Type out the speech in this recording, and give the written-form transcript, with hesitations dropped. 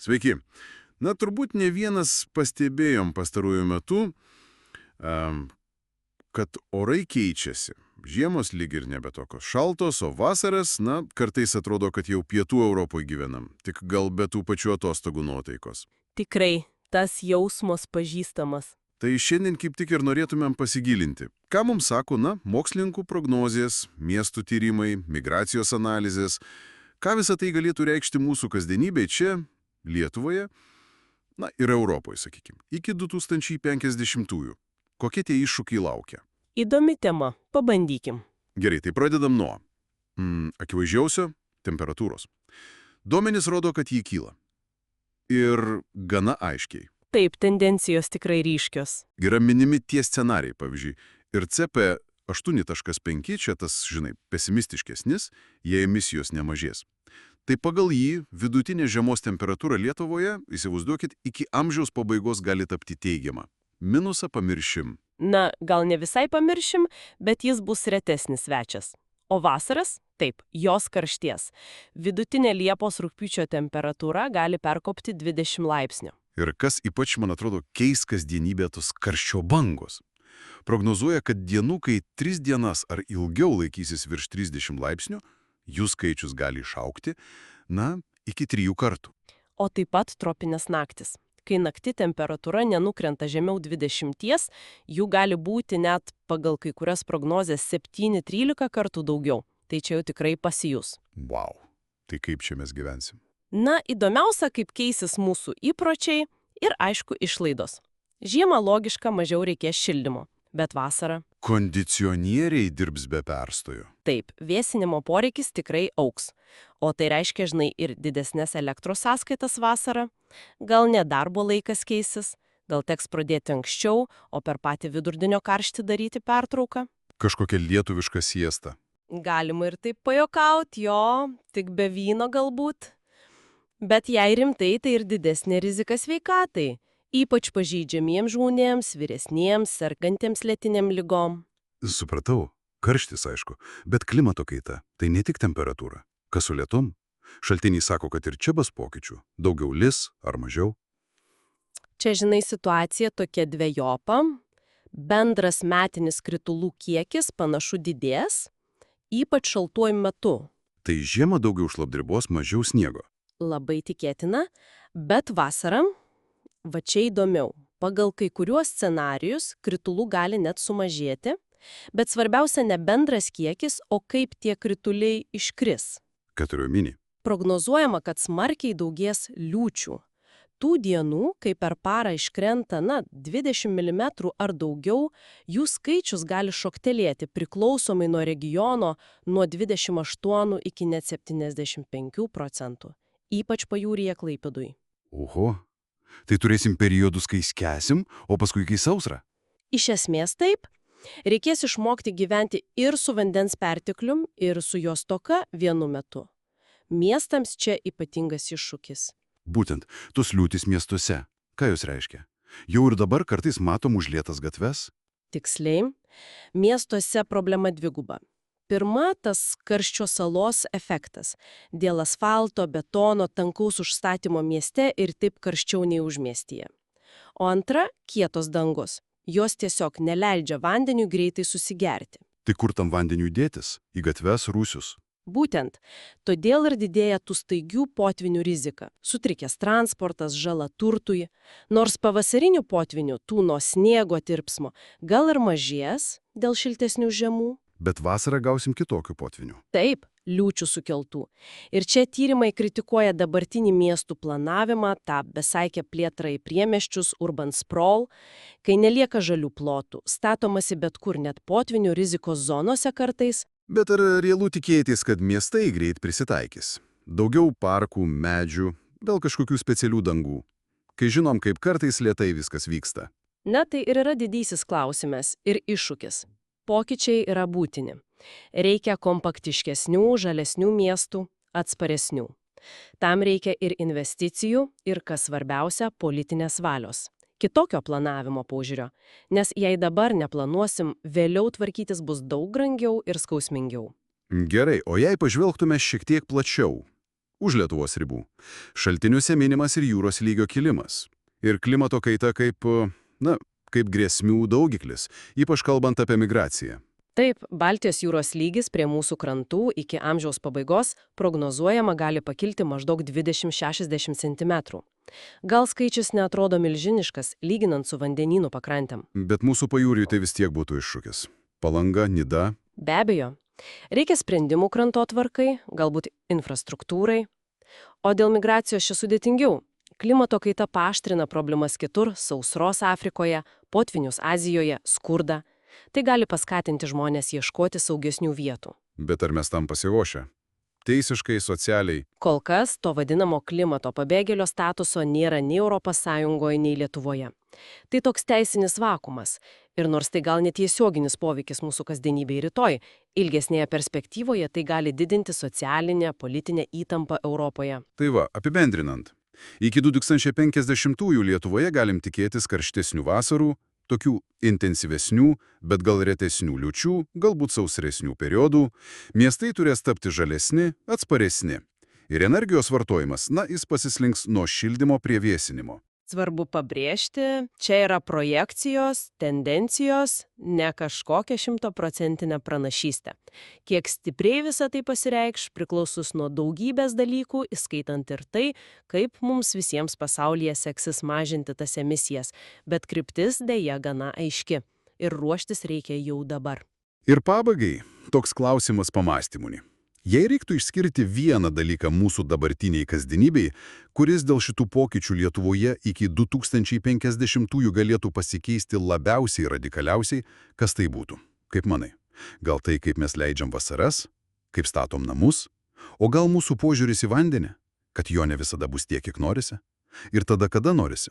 Sveiki. Na, turbūt ne vienas pastebėjom pastarųjų metų, em, kad orai keičiasi. Žiemos lyg ir nebe tokios šaltos, o vasaras, na, kartais atrodo, kad jau pietų Europoje gyvenam. Tik gal be tų pačių atostogų nuotaikos. Tikrai, tas jausmas pažįstamas. Tai šiandien kaip tik ir norėtumėm pasigilinti. Ką mums sako, na, mokslininkų prognozės, miestų tyrimai, migracijos analizės, ką visą tai galėtų reikšti mūsų kasdienybėje čia, Lietuvoje, na ir Europoje, sakykime, iki 2050-ųjų. Kokie tie iššūkiai laukia? Įdomi tema, pabandykim. Gerai, tai pradedam nuo akivaizdžiausio temperatūros. Duomenys rodo, kad jį kyla. Ir gana aiškiai. Taip, tendencijos tikrai ryškios. Yra minimi tie scenarijai, pavyzdžiui, ir CP 8.5, čia tas, žinai, pesimistiškesnis, jei emisijos nemažės. Tai pagal jį vidutinė žiemos temperatūra Lietuvoje, įsivaizduokit, iki amžiaus pabaigos gali tapti teigiama. Minusą pamiršim. Na, gal ne visai pamiršim, bet jis bus retesnis svečias. O vasaras? Taip, jos karšties. Vidutinė Liepos-rugpjūčio temperatūra gali perkopti 20 laipsnių. Ir kas ypač, man atrodo, keis kasdienybę tos karščio bangos. Prognozuoja, kad dienų, kai 3 dienas ar ilgiau laikysis virš 30 laipsnių, jų skaičius gali išaukti, na, iki 3 kartų. O taip pat tropinės naktis. Kai nakti temperatūra nenukrenta žemiau 20, jų gali būti net pagal kai kurias prognozes 7-13 kartų daugiau. Tai čia jau tikrai pasijus. Wow, tai kaip čia mes gyvensim? Na, įdomiausia, kaip keisis mūsų įpročiai ir, aišku, išlaidos. Žiemą logiška mažiau reikės šildymo, bet vasarą. Kondicionieriai dirbs be perstojo. Taip, vėsinimo poreikis tikrai augs. O tai reiškia, žinai, ir didesnės elektros sąskaitas vasarą. Gal ne darbo laikas keisis, gal teks pradėti anksčiau, o per patį vidurdienio karštį daryti pertrauką. Kažkokia lietuviška siesta. Galima ir taip pajuokauti, jo, tik be vyno galbūt. Bet jei rimtai, tai ir didesnė rizika sveikatai. Ypač pažeidžiamiems žmonėms, vyresniems, sergantiems lėtinėm ligom. Supratau, karštis aišku, bet klimato kaita – tai ne tik temperatūra. Kas su lietum? Šaltiniai sako, kad ir čia bus pokyčių. Daugiau lis ar mažiau? Čia, žinai, situacija tokia dvejopa. Bendras metinis kritulių kiekis panašu didės, ypač šaltuoju metu. Tai žiemą daugiau šlapdribos, mažiau sniego. Labai tikėtina, bet vasarą, va čia įdomiau, pagal kai kuriuos scenarijus kritulių gali net sumažėti, bet svarbiausia ne bendras kiekis, o kaip tie krituliai iškris. Ką turiu omeny? Prognozuojama, kad smarkiai daugės liūčių. Tų dienų, kai per parą iškrenta, 20 mm ar daugiau, jų skaičius gali šoktelėti priklausomai nuo regiono nuo 28 iki net 75%. Ypač pajūryje Klaipėdui. Oho, tai turėsim periodus, kai skęsim, o paskui kai sausra? Iš esmės taip. Reikės išmokti gyventi ir su vandens perteklium, ir su jo stoka vienu metu. Miestams čia ypatingas iššūkis. Būtent, tos liūtys miestuose. Ką jos reiškia? Jau ir dabar kartais matom užlietas gatves? Tiksliai, miestuose problema dviguba. Pirma, tas karščio salos efektas. Dėl asfalto, betono, tankaus užstatymo mieste ir taip karščiau nei užmiestyje. O antra, kietos dangos. Jos tiesiog neleidžia vandeniui greitai susigerti. Tai kur tam vandeniui dėtis? Į gatves, rūsius? Būtent, todėl ir didėja tų staigių potvinių rizika. Sutrikęs transportas, žala turtui. Nors pavasarinių potvinių, tų nuo sniego tirpsmo, gal ir mažės dėl šiltesnių žiemų. Bet vasarą gausim kitokių potvinių. Taip, liūčių sukeltų. Ir čia tyrimai kritikuoja dabartinį miestų planavimą, tą besaikę plėtrą į priemiesčius, urban sprawl, kai nelieka žalių plotų, statomasi bet kur net potvinių rizikos zonose kartais. Bet ar realu tikėtis, kad miestai greit prisitaikys? Daugiau parkų, medžių, gal kažkokių specialių dangų. Kai žinom, kaip kartais lėtai viskas vyksta. Na, tai ir yra didysis klausimas ir iššūkis. Pokyčiai yra būtini. Reikia kompaktiškesnių, žalesnių miestų, atsparesnių. Tam reikia ir investicijų, ir, kas svarbiausia, politinės valios. Kitokio planavimo požiūrio, nes jei dabar neplanuosim, vėliau tvarkytis bus daug brangiau ir skausmingiau. Gerai, o jei pažvelgtume šiek tiek plačiau, už Lietuvos ribų. Šaltiniuose minimas ir jūros lygio kilimas. Ir klimato kaita kaip grėsmių daugiklis, ypač kalbant apie migraciją. Taip, Baltijos jūros lygis prie mūsų krantų iki amžiaus pabaigos prognozuojama gali pakilti maždaug 20–60 cm. Gal skaičius neatrodo milžiniškas, lyginant su vandenynų pakrantėm. Bet mūsų pajūriui tai vis tiek būtų iššūkis. Palanga, Nida. Be abejo. Reikia sprendimų krantotvarkai, galbūt infrastruktūrai. O dėl migracijos čia sudėtingiau. Klimato kaita paaštrina problemas kitur, sausros Afrikoje, potvinius Azijoje, skurdą. Tai gali paskatinti žmonės ieškoti saugesnių vietų. Bet ar mes tam pasiruošę? Teisiškai, socialiai. Kol kas to vadinamo klimato pabėgėlio statuso nėra nei Europos Sąjungoje, nei Lietuvoje. Tai toks teisinis vakumas. Ir nors tai gal netiesioginis poveikis mūsų kasdienybei rytoj, ilgesnėje perspektyvoje tai gali didinti socialinę, politinę įtampą Europoje. Tai va, apibendrinant. Iki 2050-ųjų Lietuvoje galim tikėtis karštesnių vasarų, tokių intensyvesnių, bet gal retesnių liūčių, galbūt sausresnių periodų. Miestai turės tapti žalesni, atsparesni. Ir energijos vartojimas, jis pasislinks nuo šildymo prie vėsinimo. Svarbu pabrėžti, čia yra projekcijos, tendencijos, ne kažkokia 100% pranašystė. Kiek stipriai visą tai pasireikš, priklausus nuo daugybės dalykų, įskaitant ir tai, kaip mums visiems pasaulyje seksis mažinti tas emisijas, bet kryptis dėja gana aiški ir ruoštis reikia jau dabar. Ir pabaigai toks klausimas pamąstymui. Jei reiktų išskirti vieną dalyką mūsų dabartiniai kasdienybei, kuris dėl šitų pokyčių Lietuvoje iki 2050-ųjų galėtų pasikeisti labiausiai radikaliausiai, kas tai būtų? Kaip manai? Gal tai, kaip mes leidžiam vasaras? Kaip statom namus? O gal mūsų požiūris į vandenį? Kad jo ne visada bus tiek, kiek norisi? Ir tada, kada norisi?